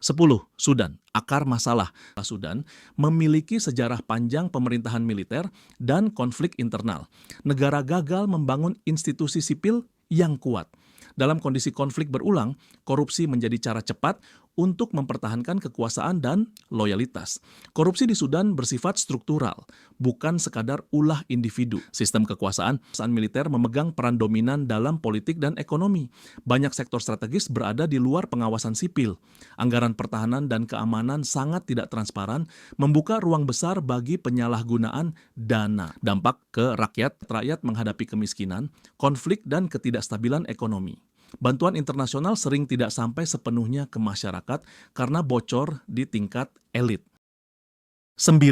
10. Sudan, akar masalah. Sudan memiliki sejarah panjang pemerintahan militer dan konflik internal. Negara gagal membangun institusi sipil yang kuat. Dalam kondisi konflik berulang, korupsi menjadi cara cepat untuk mempertahankan kekuasaan dan loyalitas. Korupsi di Sudan bersifat struktural, bukan sekadar ulah individu. Sistem kekuasaan militer memegang peran dominan dalam politik dan ekonomi. Banyak sektor strategis berada di luar pengawasan sipil. Anggaran pertahanan dan keamanan sangat tidak transparan, membuka ruang besar bagi penyalahgunaan dana. Dampak ke rakyat menghadapi kemiskinan, konflik dan ketidakstabilan ekonomi. Bantuan internasional sering tidak sampai sepenuhnya ke masyarakat karena bocor di tingkat elit. 9.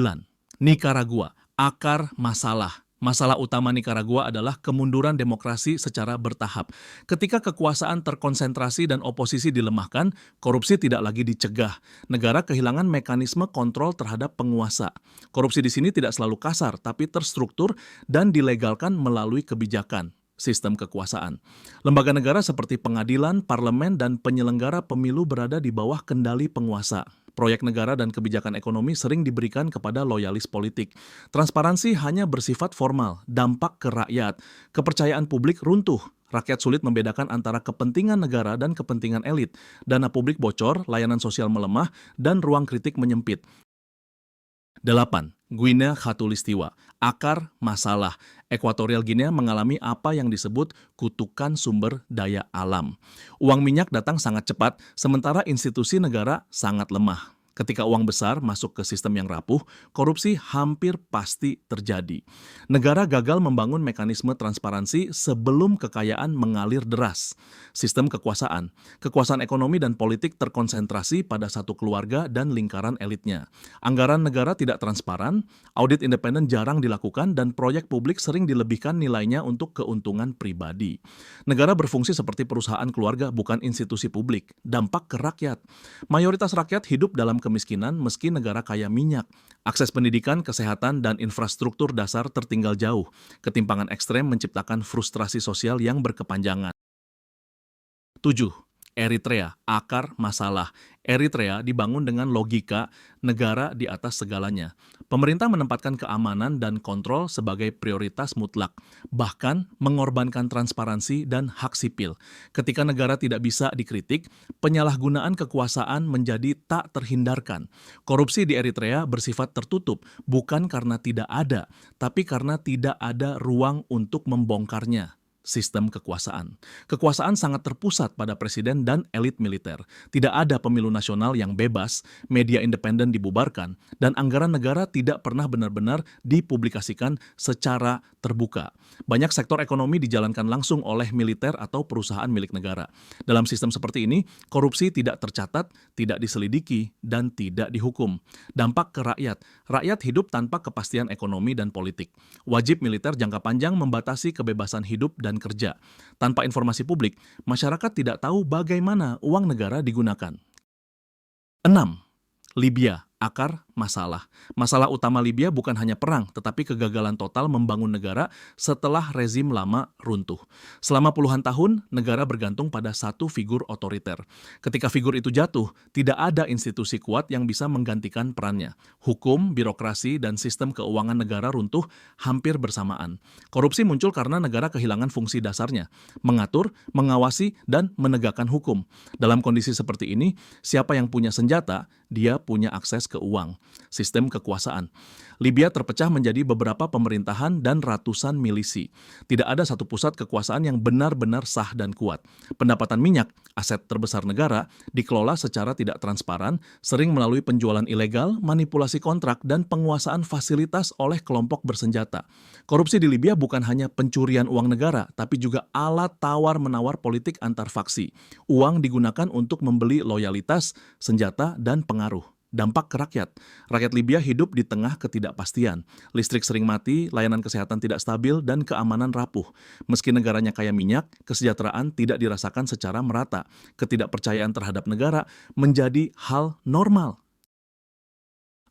Nicaragua, akar masalah. Masalah utama Nicaragua adalah kemunduran demokrasi secara bertahap. Ketika kekuasaan terkonsentrasi dan oposisi dilemahkan, korupsi tidak lagi dicegah. Negara kehilangan mekanisme kontrol terhadap penguasa. Korupsi di sini tidak selalu kasar, tapi terstruktur dan dilegalkan melalui kebijakan. Sistem kekuasaan. Lembaga negara seperti pengadilan, parlemen, dan penyelenggara pemilu berada di bawah kendali penguasa. Proyek negara dan kebijakan ekonomi sering diberikan kepada loyalis politik. Transparansi hanya bersifat formal, dampak ke rakyat. Kepercayaan publik runtuh. Rakyat sulit membedakan antara kepentingan negara dan kepentingan elit. Dana publik bocor, layanan sosial melemah, dan ruang kritik menyempit. 8. Guinea Khatulistiwa, akar masalah. Ekuatorial Guinea mengalami apa yang disebut kutukan sumber daya alam. Uang minyak datang sangat cepat, sementara institusi negara sangat lemah. Ketika uang besar masuk ke sistem yang rapuh, korupsi hampir pasti terjadi. Negara gagal membangun mekanisme transparansi sebelum kekayaan mengalir deras. Sistem kekuasaan. Kekuasaan ekonomi dan politik terkonsentrasi pada satu keluarga dan lingkaran elitnya. Anggaran negara tidak transparan, audit independen jarang dilakukan, dan proyek publik sering dilebihkan nilainya untuk keuntungan pribadi. Negara berfungsi seperti perusahaan keluarga, bukan institusi publik. Dampak ke rakyat. Mayoritas rakyat hidup dalam kemiskinan meski negara kaya minyak. Akses pendidikan, kesehatan, dan infrastruktur dasar tertinggal jauh. Ketimpangan ekstrem menciptakan frustrasi sosial yang berkepanjangan. 7. Eritrea, akar masalah. Eritrea dibangun dengan logika negara di atas segalanya. Pemerintah menempatkan keamanan dan kontrol sebagai prioritas mutlak, bahkan mengorbankan transparansi dan hak sipil. Ketika negara tidak bisa dikritik, penyalahgunaan kekuasaan menjadi tak terhindarkan. Korupsi di Eritrea bersifat tertutup, bukan karena tidak ada, tapi karena tidak ada ruang untuk membongkarnya. Sistem kekuasaan. Kekuasaan sangat terpusat pada presiden dan elit militer. Tidak ada pemilu nasional yang bebas, media independen dibubarkan, dan anggaran negara tidak pernah benar-benar dipublikasikan secara terbuka. Banyak sektor ekonomi dijalankan langsung oleh militer atau perusahaan milik negara. Dalam sistem seperti ini, korupsi tidak tercatat, tidak diselidiki, dan tidak dihukum. Dampak ke rakyat. Rakyat hidup tanpa kepastian ekonomi dan politik. Wajib militer jangka panjang membatasi kebebasan hidup dan kerja. Tanpa informasi publik, masyarakat tidak tahu bagaimana uang negara digunakan. 6. Libya, akar masalah. Masalah utama Libya bukan hanya perang, tetapi kegagalan total membangun negara setelah rezim lama runtuh. Selama puluhan tahun, negara bergantung pada satu figur otoriter. Ketika figur itu jatuh, tidak ada institusi kuat yang bisa menggantikan perannya. Hukum, birokrasi, dan sistem keuangan negara runtuh hampir bersamaan. Korupsi muncul karena negara kehilangan fungsi dasarnya, mengatur, mengawasi, dan menegakkan hukum. Dalam kondisi seperti ini, siapa yang punya senjata, dia punya akses ke uang. Sistem kekuasaan. Libya terpecah menjadi beberapa pemerintahan dan ratusan milisi. Tidak ada satu pusat kekuasaan yang benar-benar sah dan kuat. Pendapatan minyak, aset terbesar negara, dikelola secara tidak transparan, sering melalui penjualan ilegal, manipulasi kontrak, dan penguasaan fasilitas oleh kelompok bersenjata. Korupsi di Libya bukan hanya pencurian uang negara, tapi juga alat tawar-menawar politik antar faksi. Uang digunakan untuk membeli loyalitas, senjata, dan pengaruh. Dampak ke rakyat. Rakyat Libya hidup di tengah ketidakpastian. Listrik sering mati, layanan kesehatan tidak stabil, dan keamanan rapuh. Meski negaranya kaya minyak, kesejahteraan tidak dirasakan secara merata. Ketidakpercayaan terhadap negara menjadi hal normal.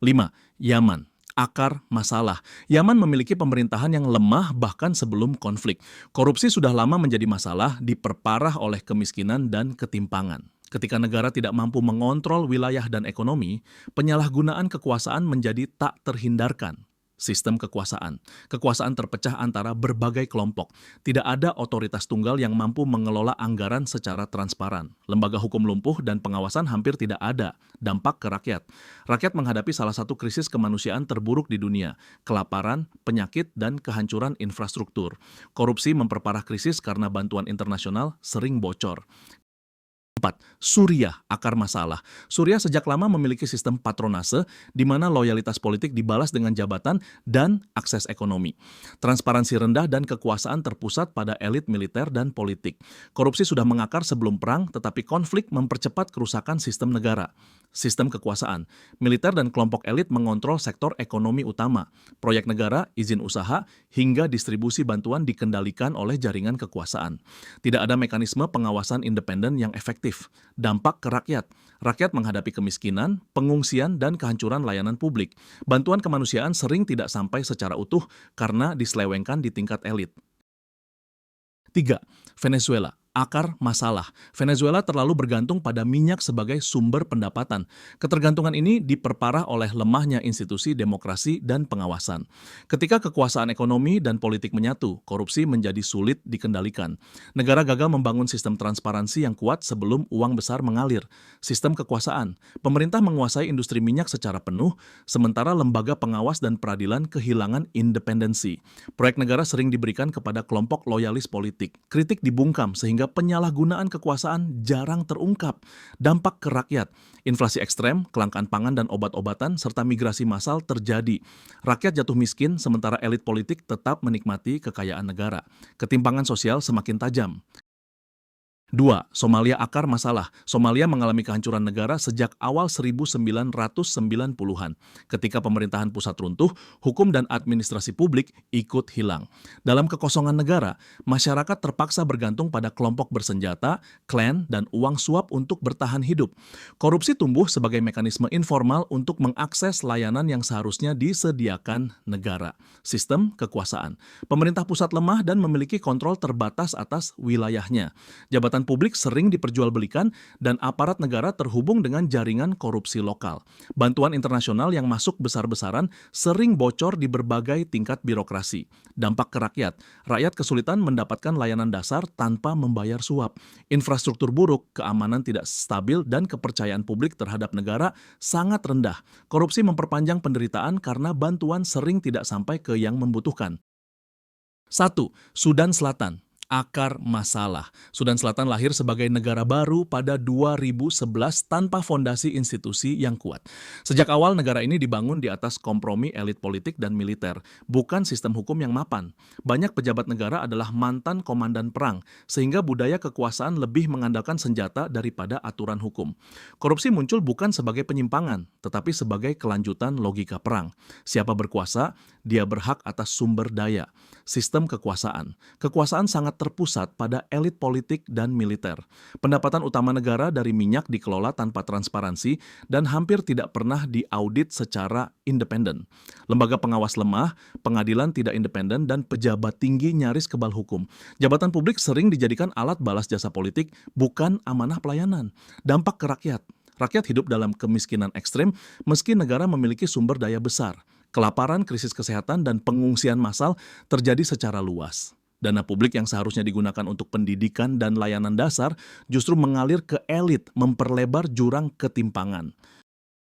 5. Yaman, akar masalah. Yaman memiliki pemerintahan yang lemah bahkan sebelum konflik. Korupsi sudah lama menjadi masalah, diperparah oleh kemiskinan dan ketimpangan. Ketika negara tidak mampu mengontrol wilayah dan ekonomi, penyalahgunaan kekuasaan menjadi tak terhindarkan. Sistem kekuasaan. Kekuasaan terpecah antara berbagai kelompok. Tidak ada otoritas tunggal yang mampu mengelola anggaran secara transparan. Lembaga hukum lumpuh dan pengawasan hampir tidak ada. Dampak ke rakyat. Rakyat menghadapi salah satu krisis kemanusiaan terburuk di dunia. Kelaparan, penyakit, dan kehancuran infrastruktur. Korupsi memperparah krisis karena bantuan internasional sering bocor. 4. Suriah, akar masalah. Suriah sejak lama memiliki sistem patronase di mana loyalitas politik dibalas dengan jabatan dan akses ekonomi. Transparansi rendah dan kekuasaan terpusat pada elit militer dan politik. Korupsi sudah mengakar sebelum perang, tetapi konflik mempercepat kerusakan sistem negara. Sistem kekuasaan. Militer dan kelompok elit mengontrol sektor ekonomi utama. Proyek negara, izin usaha, hingga distribusi bantuan dikendalikan oleh jaringan kekuasaan. Tidak ada mekanisme pengawasan independen yang efektif. Dampak ke rakyat. Rakyat menghadapi kemiskinan, pengungsian, dan kehancuran layanan publik. Bantuan kemanusiaan sering tidak sampai secara utuh karena diselewengkan di tingkat elit. 3. Venezuela. Akar masalah. Venezuela terlalu bergantung pada minyak sebagai sumber pendapatan. Ketergantungan ini diperparah oleh lemahnya institusi demokrasi dan pengawasan. Ketika kekuasaan ekonomi dan politik menyatu, korupsi menjadi sulit dikendalikan. Negara gagal membangun sistem transparansi yang kuat sebelum uang besar mengalir. Sistem kekuasaan. Pemerintah menguasai industri minyak secara penuh, sementara lembaga pengawas dan peradilan kehilangan independensi. Proyek negara sering diberikan kepada kelompok loyalis politik. Kritik dibungkam sehingga penyalahgunaan kekuasaan jarang terungkap. Dampak ke rakyat, inflasi ekstrem, kelangkaan pangan dan obat-obatan, serta migrasi massal terjadi. Rakyat jatuh miskin, sementara elit politik tetap menikmati kekayaan negara. Ketimpangan sosial semakin tajam. 2. Somalia akar masalah. Somalia mengalami kehancuran negara sejak awal 1990-an. Ketika pemerintahan pusat runtuh, hukum dan administrasi publik ikut hilang. Dalam kekosongan negara, masyarakat terpaksa bergantung pada kelompok bersenjata, klan, dan uang suap untuk bertahan hidup. Korupsi tumbuh sebagai mekanisme informal untuk mengakses layanan yang seharusnya disediakan negara. Sistem kekuasaan. Pemerintah pusat lemah dan memiliki kontrol terbatas atas wilayahnya. Jabatan publik sering diperjualbelikan dan aparat negara terhubung dengan jaringan korupsi lokal. Bantuan internasional yang masuk besar-besaran sering bocor di berbagai tingkat birokrasi. Dampak ke rakyat. Rakyat kesulitan mendapatkan layanan dasar tanpa membayar suap. Infrastruktur buruk, keamanan tidak stabil, dan kepercayaan publik terhadap negara sangat rendah. Korupsi memperpanjang penderitaan karena bantuan sering tidak sampai ke yang membutuhkan. 1. Sudan Selatan. Akar masalah. Sudan Selatan lahir sebagai negara baru pada 2011 tanpa fondasi institusi yang kuat. Sejak awal negara ini dibangun di atas kompromi elit politik dan militer, bukan sistem hukum yang mapan. Banyak pejabat negara adalah mantan komandan perang, sehingga budaya kekuasaan lebih mengandalkan senjata daripada aturan hukum. Korupsi muncul bukan sebagai penyimpangan, tetapi sebagai kelanjutan logika perang. Siapa berkuasa, dia berhak atas sumber daya. Sistem kekuasaan. Kekuasaan sangat terpusat pada elit politik dan militer. Pendapatan utama negara dari minyak dikelola tanpa transparansi dan hampir tidak pernah diaudit secara independen. Lembaga pengawas lemah, pengadilan tidak independen, dan pejabat tinggi nyaris kebal hukum. Jabatan publik sering dijadikan alat balas jasa politik, bukan amanah pelayanan. Dampak ke rakyat. Rakyat hidup dalam kemiskinan ekstrem meski negara memiliki sumber daya besar. Kelaparan, krisis kesehatan, dan pengungsian massal terjadi secara luas. Dana publik yang seharusnya digunakan untuk pendidikan dan layanan dasar justru mengalir ke elit, memperlebar jurang ketimpangan.